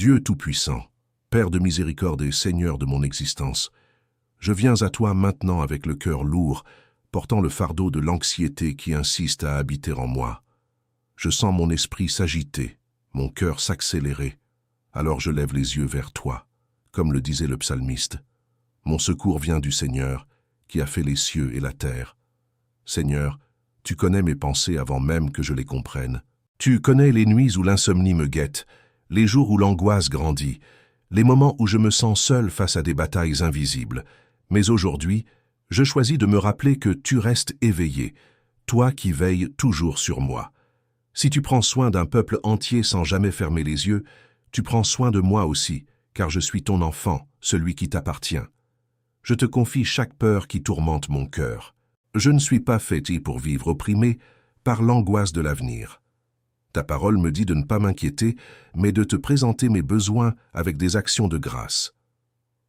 Dieu Tout-Puissant, Père de miséricorde et Seigneur de mon existence, je viens à toi maintenant avec le cœur lourd, portant le fardeau de l'anxiété qui insiste à habiter en moi. Je sens mon esprit s'agiter, mon cœur s'accélérer. Alors je lève les yeux vers toi, comme le disait le psalmiste. Mon secours vient du Seigneur, qui a fait les cieux et la terre. Seigneur, tu connais mes pensées avant même que je les comprenne. Tu connais les nuits où l'insomnie me guette, les jours où l'angoisse grandit, les moments où je me sens seul face à des batailles invisibles. Mais aujourd'hui, je choisis de me rappeler que tu restes éveillé, toi qui veilles toujours sur moi. Si tu prends soin d'un peuple entier sans jamais fermer les yeux, tu prends soin de moi aussi, car je suis ton enfant, celui qui t'appartient. Je te confie chaque peur qui tourmente mon cœur. Je ne suis pas fait pour vivre opprimé par l'angoisse de l'avenir. Ta parole me dit de ne pas m'inquiéter, mais de te présenter mes besoins avec des actions de grâce.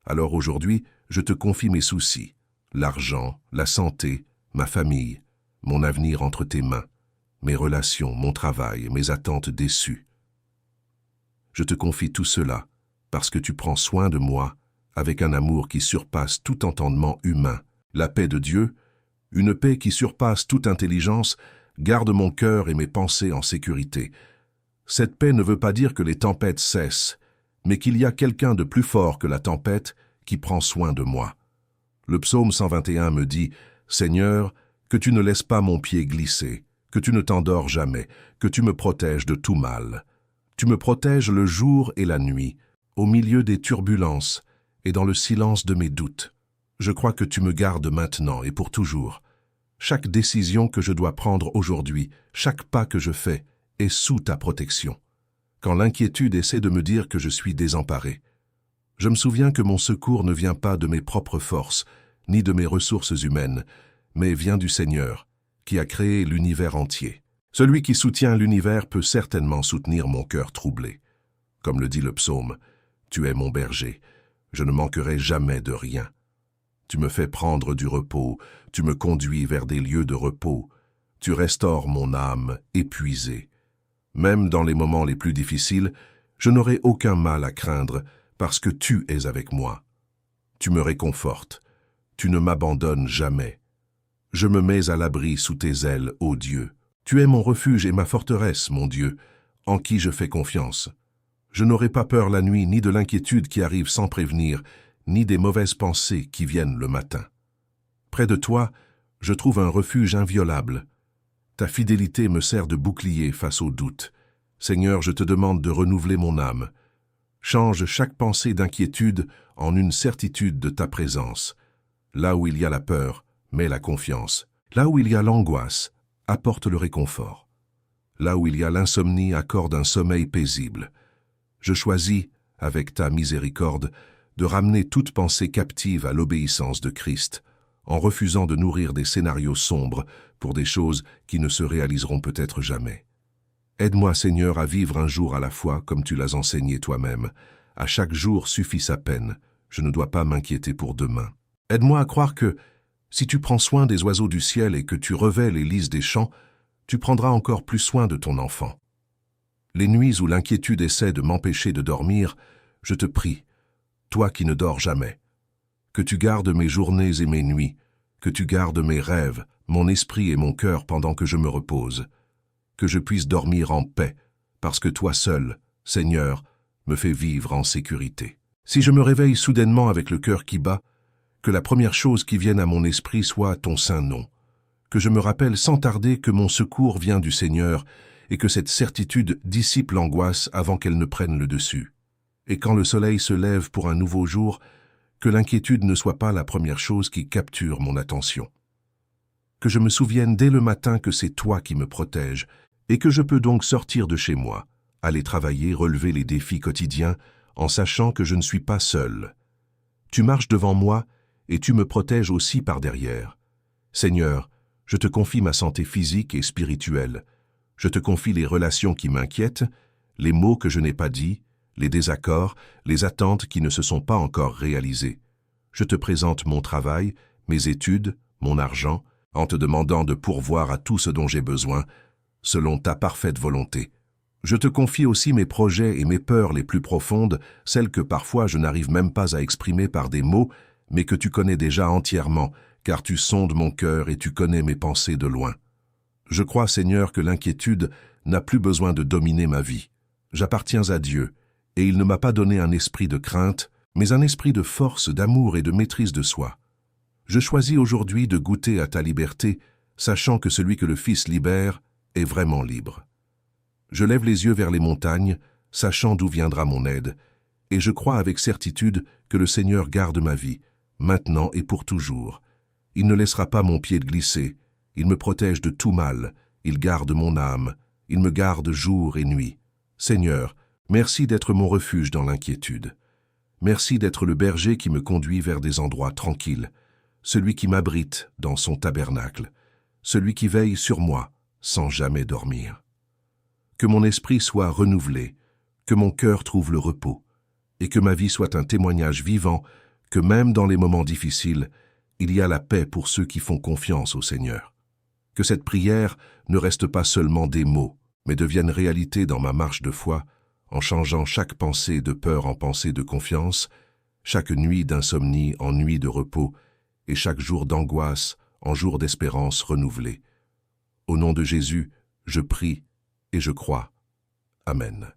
Alors aujourd'hui, je te confie mes soucis, l'argent, la santé, ma famille, mon avenir entre tes mains, mes relations, mon travail, mes attentes déçues. Je te confie tout cela parce que tu prends soin de moi avec un amour qui surpasse tout entendement humain. La paix de Dieu, une paix qui surpasse toute intelligence, garde mon cœur et mes pensées en sécurité. Cette paix ne veut pas dire que les tempêtes cessent, mais qu'il y a quelqu'un de plus fort que la tempête qui prend soin de moi. Le psaume 121 me dit « Seigneur, que tu ne laisses pas mon pied glisser, que tu ne t'endors jamais, que tu me protèges de tout mal. Tu me protèges le jour et la nuit, au milieu des turbulences et dans le silence de mes doutes. Je crois que tu me gardes maintenant et pour toujours. Chaque décision que je dois prendre aujourd'hui, chaque pas que je fais, est sous ta protection. Quand l'inquiétude essaie de me dire que je suis désemparé, je me souviens que mon secours ne vient pas de mes propres forces, ni de mes ressources humaines, mais vient du Seigneur, qui a créé l'univers entier. Celui qui soutient l'univers peut certainement soutenir mon cœur troublé. Comme le dit le psaume, « Tu es mon berger, je ne manquerai jamais de rien. Tu me fais prendre du repos, tu me conduis vers des lieux de repos, tu restaures mon âme épuisée. Même dans les moments les plus difficiles, je n'aurai aucun mal à craindre parce que tu es avec moi. Tu me réconfortes, tu ne m'abandonnes jamais. Je me mets à l'abri sous tes ailes, ô Dieu. Tu es mon refuge et ma forteresse, mon Dieu, en qui je fais confiance. Je n'aurai pas peur la nuit, ni de l'inquiétude qui arrive sans prévenir, ni des mauvaises pensées qui viennent le matin. Près de toi, je trouve un refuge inviolable. Ta fidélité me sert de bouclier face aux doutes. Seigneur, je te demande de renouveler mon âme. Change chaque pensée d'inquiétude en une certitude de ta présence. Là où il y a la peur, mets la confiance. Là où il y a l'angoisse, apporte le réconfort. Là où il y a l'insomnie, accorde un sommeil paisible. Je choisis, avec ta miséricorde, de ramener toute pensée captive à l'obéissance de Christ, en refusant de nourrir des scénarios sombres pour des choses qui ne se réaliseront peut-être jamais. Aide-moi, Seigneur, à vivre un jour à la fois comme tu l'as enseigné toi-même. À chaque jour suffit sa peine, je ne dois pas m'inquiéter pour demain. Aide-moi à croire que, si tu prends soin des oiseaux du ciel et que tu revêts les lys des champs, tu prendras encore plus soin de ton enfant. Les nuits où l'inquiétude essaie de m'empêcher de dormir, je te prie, toi qui ne dors jamais, que tu gardes mes journées et mes nuits, que tu gardes mes rêves, mon esprit et mon cœur pendant que je me repose, que je puisse dormir en paix, parce que toi seul, Seigneur, me fais vivre en sécurité. Si je me réveille soudainement avec le cœur qui bat, que la première chose qui vienne à mon esprit soit ton saint nom, que je me rappelle sans tarder que mon secours vient du Seigneur et que cette certitude dissipe l'angoisse avant qu'elle ne prenne le dessus. Et quand le soleil se lève pour un nouveau jour, que l'inquiétude ne soit pas la première chose qui capture mon attention. Que je me souvienne dès le matin que c'est toi qui me protèges et que je peux donc sortir de chez moi, aller travailler, relever les défis quotidiens en sachant que je ne suis pas seul. Tu marches devant moi et tu me protèges aussi par derrière. Seigneur, je te confie ma santé physique et spirituelle. Je te confie les relations qui m'inquiètent, les mots que je n'ai pas dits, les désaccords, les attentes qui ne se sont pas encore réalisées. Je te présente mon travail, mes études, mon argent, en te demandant de pourvoir à tout ce dont j'ai besoin, selon ta parfaite volonté. Je te confie aussi mes projets et mes peurs les plus profondes, celles que parfois je n'arrive même pas à exprimer par des mots, mais que tu connais déjà entièrement, car tu sondes mon cœur et tu connais mes pensées de loin. Je crois, Seigneur, que l'inquiétude n'a plus besoin de dominer ma vie. J'appartiens à Dieu, et il ne m'a pas donné un esprit de crainte, mais un esprit de force, d'amour et de maîtrise de soi. Je choisis aujourd'hui de goûter à ta liberté, sachant que celui que le Fils libère est vraiment libre. Je lève les yeux vers les montagnes, sachant d'où viendra mon aide, et je crois avec certitude que le Seigneur garde ma vie, maintenant et pour toujours. Il ne laissera pas mon pied glisser, il me protège de tout mal, il garde mon âme, il me garde jour et nuit. Seigneur, merci d'être mon refuge dans l'inquiétude. Merci d'être le berger qui me conduit vers des endroits tranquilles, celui qui m'abrite dans son tabernacle, celui qui veille sur moi sans jamais dormir. Que mon esprit soit renouvelé, que mon cœur trouve le repos, et que ma vie soit un témoignage vivant que même dans les moments difficiles, il y a la paix pour ceux qui font confiance au Seigneur. Que cette prière ne reste pas seulement des mots, mais devienne réalité dans ma marche de foi, en changeant chaque pensée de peur en pensée de confiance, chaque nuit d'insomnie en nuit de repos, et chaque jour d'angoisse en jour d'espérance renouvelée. Au nom de Jésus, je prie et je crois. Amen.